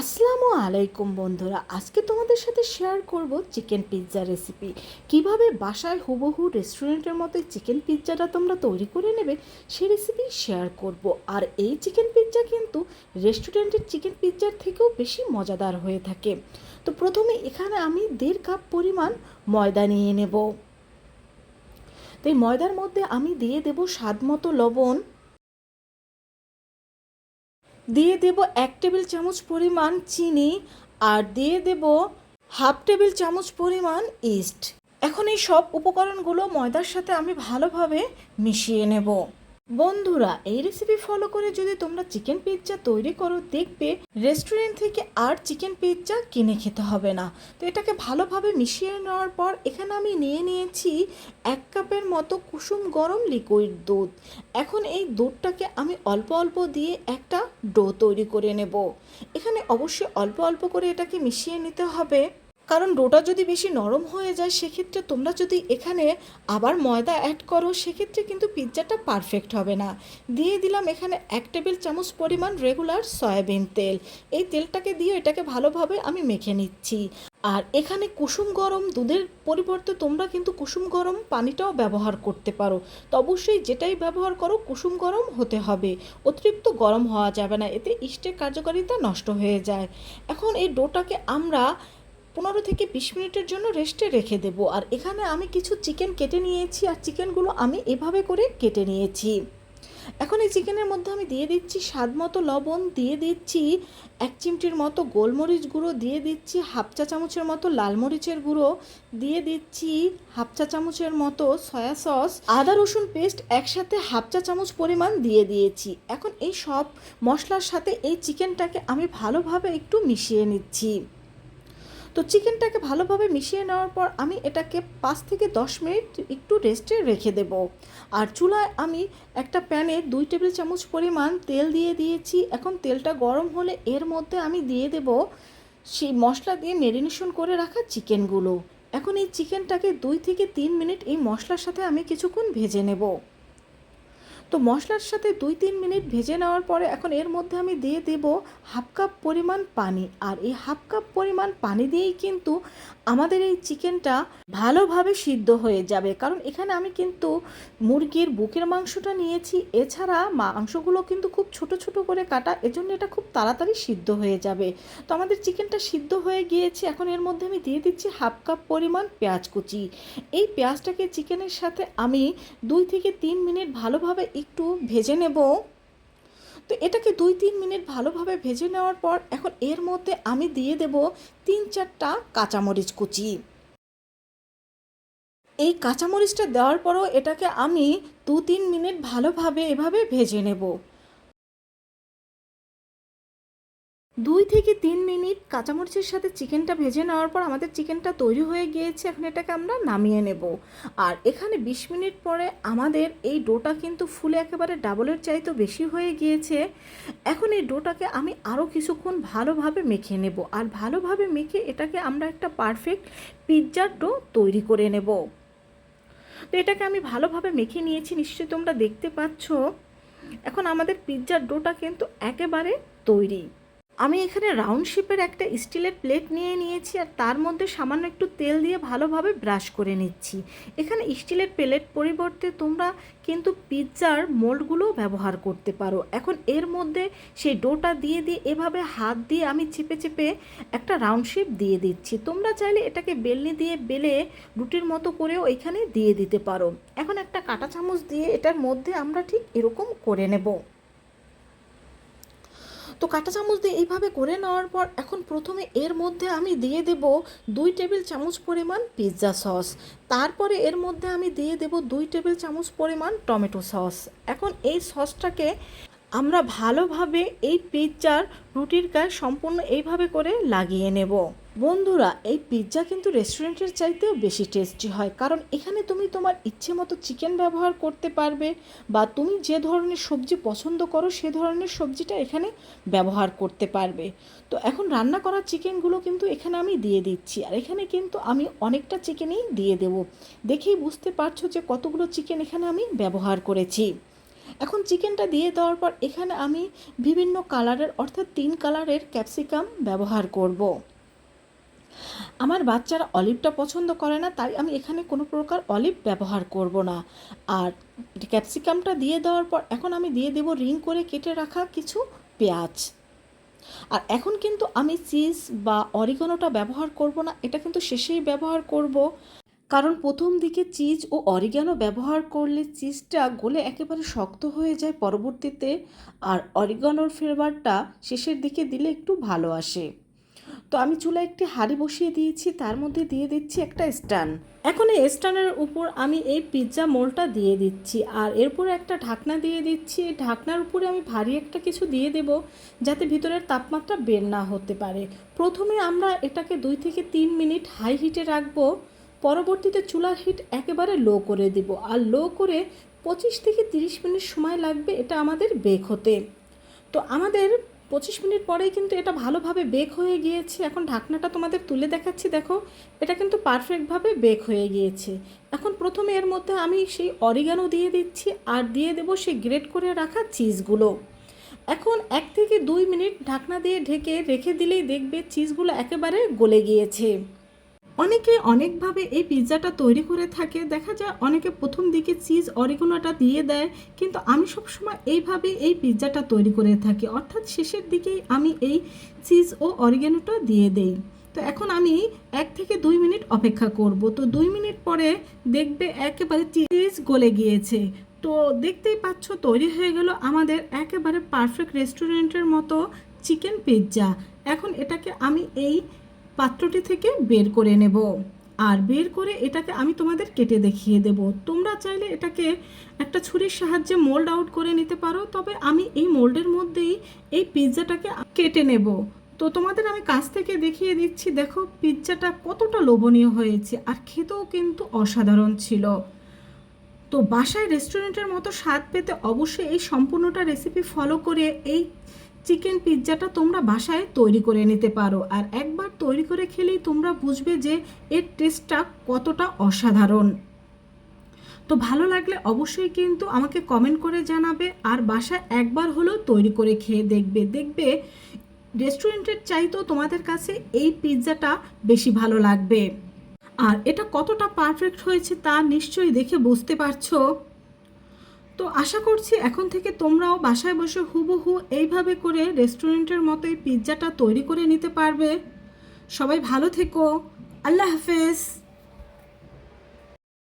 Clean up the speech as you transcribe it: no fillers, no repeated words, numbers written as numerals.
আসসালামু আলাইকুম বন্ধুরা, আজকে তোমাদের সাথে শেয়ার করব চিকেন পিৎজা রেসিপি। কিভাবে বাসায় হুবহু রেস্টুরেন্টের মতো চিকেন পিৎজাটা তোমরা তৈরি করে নেবে সেই রেসিপি শেয়ার করব। আর এই চিকেন পিৎজা কিন্তু রেস্টুরেন্টের চিকেন পিৎজার থেকেও বেশি মজাদার হয়ে থাকে। তো প্রথমে এখানে আমি 1.5 কাপ পরিমাণ ময়দা নিয়ে নেব। তো এই ময়দার মধ্যে আমি দিয়ে দেব স্বাদ মতো লবণ, দিয়ে দেব 1 টেবিল চামচ পরিমাণ চিনি, আর দিয়ে দেব হাফ টেবিল চামচ পরিমাণ ইস্ট। এখন এই সব উপকরণগুলো ময়দার সাথে আমি ভালোভাবে মিশিয়ে নেব। বন্ধুরা, এই রেসিপি ফলো করে যদি তোমরা চিকেন পিৎজা তৈরি করো, দেখবে রেস্টুরেন্ট থেকে আর চিকেন পিৎজা কিনে খেতে হবে না। তো এটাকে ভালোভাবে মিশিয়ে নেওয়ার পর এখানে আমি নিয়ে নিয়েছি 1 কাপের মতো কুসুম গরম লিকুইড দুধ। এখন এই দুধটাকে আমি অল্প অল্প দিয়ে একটা ডো তৈরি করে নেব। এখানে অবশ্যই অল্প অল্প করে এটাকে মিশিয়ে নিতে হবে, কারণ ডোটা যদি বেশি নরম হয়ে যায় সেক্ষেত্রে তোমরা যদি এখানে আবার ময়দা অ্যাড করো সেক্ষেত্রে কিন্তু পিৎজাটা পারফেক্ট হবে না। দিয়ে দিলাম এখানে 1 টেবিল চামচ পরিমাণ রেগুলার সয়াবিন তেল। এই তেলটাকে দিয়ে এটাকে ভালোভাবে আমি মেখে নিচ্ছি। আর এখানে কুসুম গরম দুধের পরিবর্তে তোমরা কিন্তু কুসুম গরম পানিটাও ব্যবহার করতে পারো। তো অবশ্যই যেটাই ব্যবহার করো কুসুম গরম হতে হবে, অতিরিক্ত গরম হওয়া যাবে না, এতে ইস্টের কার্যকারিতা নষ্ট হয়ে যায়। এখন এই ডোটাকে আমরা 15 থেকে 20 মিনিটের জন্য রেস্টে রেখে দেব। আর এখানে আমি কিছু চিকেন কেটে নিয়েছি, আর চিকেনগুলো আমি এভাবে করে কেটে নিয়েছি। এখন এই চিকেনের মধ্যে আমি দিয়ে দিচ্ছি স্বাদ মতো লবণ, দিয়ে দিচ্ছি 1 চিমটির মতো গোলমরিচ গুঁড়ো, দিয়ে দিচ্ছি হাফ চা চামচের মতো লাল মরিচের গুঁড়ো, দিয়ে দিচ্ছি হাফ চা চামচের মতো সয়া সস, আদা রসুন পেস্ট একসাথে হাফ চা চামচ পরিমাণ দিয়ে দিয়েছি। এখন এই সব মশলার সাথে এই চিকেনটাকে আমি ভালোভাবে একটু মিশিয়ে নিচ্ছি। তো চিকেনটাকে ভালোভাবে মিশিয়ে নেওয়ার পর আমি এটাকে 5 থেকে 10 মিনিট একটু রেস্টে রেখে দেব। আর চুলায় আমি একটা প্যানে 2 টেবিল চামচ পরিমাণ তেল দিয়ে দিয়েছি। এখন তেলটা গরম হলে এর মধ্যে আমি দিয়ে দেব সেই মশলা দিয়ে ম্যারিনেশন করে রাখা চিকেনগুলো। এখন এই চিকেনটাকে 2 থেকে 3 মিনিট এই মশলার সাথে আমি কিছুক্ষণ ভেজে নেব। তো মশলার সাথে 2-3 মিনিট ভেজে নেওয়ার পরে এখন এর মধ্যে আমি দিয়ে দেব হাফ কাপ পরিমাণ পানি। আর এই হাফ কাপ পরিমাণ পানি দিয়েই কিন্তু আমাদের এই চিকেনটা ভালোভাবে সিদ্ধ হয়ে যাবে, কারণ এখানে আমি কিন্তু মুরগির বুকের মাংসটা নিয়েছি। এছাড়া মাংসগুলো কিন্তু খুব ছোট ছোট করে কাটা, এজন্য এটা খুব তাড়াতাড়ি সিদ্ধ হয়ে যাবে। তো আমাদের চিকেনটা সিদ্ধ হয়ে গিয়েছে। এখন এর মধ্যে আমি দিয়ে দিচ্ছি হাফ কাপ পরিমাণ পেঁয়াজ কুচি। এই পেঁয়াজটাকে চিকেনের সাথে আমি 2 থেকে 3 মিনিট ভালোভাবে একটু ভেজে নেব। তো এটাকে 2-3 মিনিট ভালোভাবে ভেজে নেওয়ার পর এখন এর মধ্যে আমি দিয়ে দেব 3-4টা কাঁচামরিচ কুচি। এই কাঁচামরিচটা দেওয়ার পরও এটাকে আমি 2-3 মিনিট ভালোভাবে এভাবে ভেজে নেব। 2 থেকে 3 মিনিট কাঁচামরিচের সাথে চিকেনটা ভেজে নেওয়ার পর আমাদের চিকেনটা তৈরি হয়ে গিয়েছে। এখন এটাকে আমরা নামিয়ে নেব। আর এখানে 20 মিনিট পরে আমাদের এই ডোটা কিন্তু ফুলে একেবারে ডাবলের চাইতেও বেশি হয়ে গিয়েছে। এখন এই ডোটাকে আমি আরও কিছুক্ষণ ভালোভাবে মেখে নেব। আর ভালোভাবে মেখে এটাকে আমরা একটা পারফেক্ট পিৎজার ডো তৈরি করে নেব। তো এটাকে আমি ভালোভাবে মেখে নিয়েছি, নিশ্চয়ই তোমরা দেখতে পাচ্ছ। এখন আমাদের পিৎজার ডোটা কিন্তু একেবারে তৈরি। আমি এখানে রাউন্ড শেপের একটা স্টিলের প্লেট নিয়ে নিয়েছি, আর তার মধ্যে সামান্য একটু তেল দিয়ে ভালোভাবে ব্রাশ করে নিচ্ছি। এখানে স্টিলের প্লেট পরিবর্তে তোমরা কিন্তু পিৎজার মোল্ডগুলোও ব্যবহার করতে পারো। এখন এর মধ্যে সেই ডোটা দিয়ে দিয়ে এভাবে হাত দিয়ে আমি চেপে চেপে একটা রাউন্ড শেপ দিয়ে দিচ্ছি। তোমরা চাইলে এটাকে বেলনি দিয়ে বেলে রুটির মতো করেও এখানে দিয়ে দিতে পারো। এখন একটা কাঁটা চামচ দিয়ে এটার মধ্যে আমরা ঠিক এরকম করে নেব। তো কাঁটা চামচ দিয়ে এইভাবে করে নেওয়ার পর এখন প্রথমে এর মধ্যে আমি দিয়ে দেব 2 টেবিল চামচ পরিমাণ পিৎজা সস। তারপরে এর মধ্যে আমি দিয়ে দেব 2 টেবিল চামচ পরিমাণ টমেটো সস। এখন এই সসটাকে আমরা ভালোভাবে এই পিৎজার রুটির গায়ে সম্পূর্ণ এইভাবে করে লাগিয়ে নেব। বন্ধুরা, এই পিৎজা কিন্তু রেস্টুরেন্টের চাইতেও বেশি টেস্টি হয়, কারণ এখানে তুমি তোমার ইচ্ছে মতো চিকেন ব্যবহার করতে পারবে, বা তুমি যে ধরনের সবজি পছন্দ করো সে ধরনের সবজিটা এখানে ব্যবহার করতে পারবে। তো এখন রান্না করা চিকেনগুলো কিন্তু এখানে আমি দিয়ে দিচ্ছি। আর এখানে কিন্তু আমি অনেকটা চিকেনই দিয়ে দেব। দেখেই বুঝতে পারছো যে কতগুলো চিকেন এখানে আমি ব্যবহার করেছি। এখন চিকেনটা দিয়ে দেওয়ার পর এখানে আমি বিভিন্ন কালারের অর্থাৎ 3 কালারের ক্যাপসিকাম ব্যবহার করব। আমার বাচ্চারা অলিভটা পছন্দ করে না, তাই আমি এখানে কোনো প্রকার অলিভ ব্যবহার করব না। আর ক্যাপসিকামটা দিয়ে দেওয়ার পর এখন আমি দিয়ে দেব রিং করে কেটে রাখা কিছু পেঁয়াজ। আর এখন কিন্তু আমি চিজ বা অরিগানোটা ব্যবহার করব না, এটা কিন্তু শেষেই ব্যবহার করব। কারণ প্রথম দিকে চিজ ও অরিগানো ব্যবহার করলে চিজটা গলে একেবারে শক্ত হয়ে যায় পরবর্তীতে, আর অরিগানোর ফ্লেভারটা শেষের দিকে দিলে একটু ভালো আসে। তো আমি চুলায় একটি হাঁড়ি বসিয়ে দিয়েছি, তার মধ্যে দিয়ে দিচ্ছি একটা স্ট্যান্ড। এখন এই স্ট্যান্ডের উপর আমি এই পিৎজা মোল্ডটা দিয়ে দিচ্ছি, আর এরপর একটা ঢাকনা দিয়ে দিচ্ছি। এই ঢাকনার উপরে আমি ভারী একটা কিছু দিয়ে দেব, যাতে ভিতরের তাপমাত্রা বের না হতে পারে। প্রথমে আমরা এটাকে 2 থেকে 3 মিনিট হাই হিটে রাখবো, পরবর্তীতে চুলার হিট একেবারে লো করে দেব। আর লো করে 25 থেকে 30 মিনিট সময় লাগবে এটা আমাদের বেক হতে। তো আমাদের 25 মিনিট পরেই কিন্তু এটা ভালোভাবে বেক হয়ে গিয়েছে। এখন ঢাকনাটা তোমাদের তুলে দেখাচ্ছি, দেখো এটা কিন্তু পারফেক্টভাবে বেক হয়ে গিয়েছে। এখন প্রথমে এর মধ্যে আমি সেই অরিগানো দিয়ে দিচ্ছি, আর দিয়ে দেবো সেই গ্রেট করে রাখা চিজগুলো। এখন 1 থেকে 2 মিনিট ঢাকনা দিয়ে ঢেকে রেখে দিলেই দেখবে চিজগুলো একেবারে গলে গিয়েছে। অনেকে অনেকভাবে এই পিৎজাটা তৈরি করে থাকে, দেখা যায় অনেকে প্রথম দিকে চিজ অরিগানোটা দিয়ে দেয়, কিন্তু আমি সবসময় এইভাবে এই পিৎজাটা তৈরি করে থাকি, অর্থাৎ শেষের দিকেই আমি এই চিজ ও অরিগানোটা দিয়ে দেই। তো এখন আমি 1 থেকে 2 মিনিট অপেক্ষা করব। তো 2 মিনিট পরে দেখবে একেবারে চিজ গলে গিয়েছে। তো দেখতেই পাচ্ছ তৈরি হয়ে গেল আমাদের একেবারে পারফেক্ট রেস্টুরেন্টের মতো চিকেন পিৎজা। এখন এটাকে আমি এই পাত্রটি থেকে বের করে নেব, আর বের করে এটাকে আমি তোমাদের কেটে দেখিয়ে দেব। তোমরা চাইলে এটাকে একটা ছুরির সাহায্যে মোল্ড আউট করে নিতে পারো, তবে আমি এই মোল্ডের মধ্যেই এই পিৎজাটাকে কেটে নেব। তো তোমাদের আমি কাছ থেকে দেখিয়ে দিচ্ছি, দেখো পিৎজাটা কতটা লোভনীয় হয়েছে, আর খেতেও কিন্তু অসাধারণ ছিল। তো বাসায় রেস্টুরেন্টের মতো স্বাদ পেতে অবশ্যই এই সম্পূর্ণটা রেসিপি ফলো করে এই চিকেন পিৎজাটা তোমরা বাসায় তৈরি করে নিতে পারো। আর একবার তৈরি করে খেলেই তোমরা বুঝবে যে এর টেস্টটা কতটা অসাধারণ। তো ভালো লাগলে অবশ্যই কিন্তু আমাকে কমেন্ট করে জানাবে, আর বাসায় একবার হলেও তৈরি করে খেয়ে দেখবে, দেখবে রেস্টুরেন্টের চাইতেও তোমাদের কাছে এই পিৎজাটা বেশি ভালো লাগবে। আর এটা কতটা পারফেক্ট হয়েছে তা নিশ্চয়ই দেখে বুঝতে পারছো। তো আশা করছি এখন থেকে তোমরাও বাসায় বসে হুবহু এইভাবে করে রেস্টুরেন্টের মতো এই পিৎজাটা তৈরি করে নিতে পারবে। সবাই ভালো থেকো, আল্লাহ হাফেজ।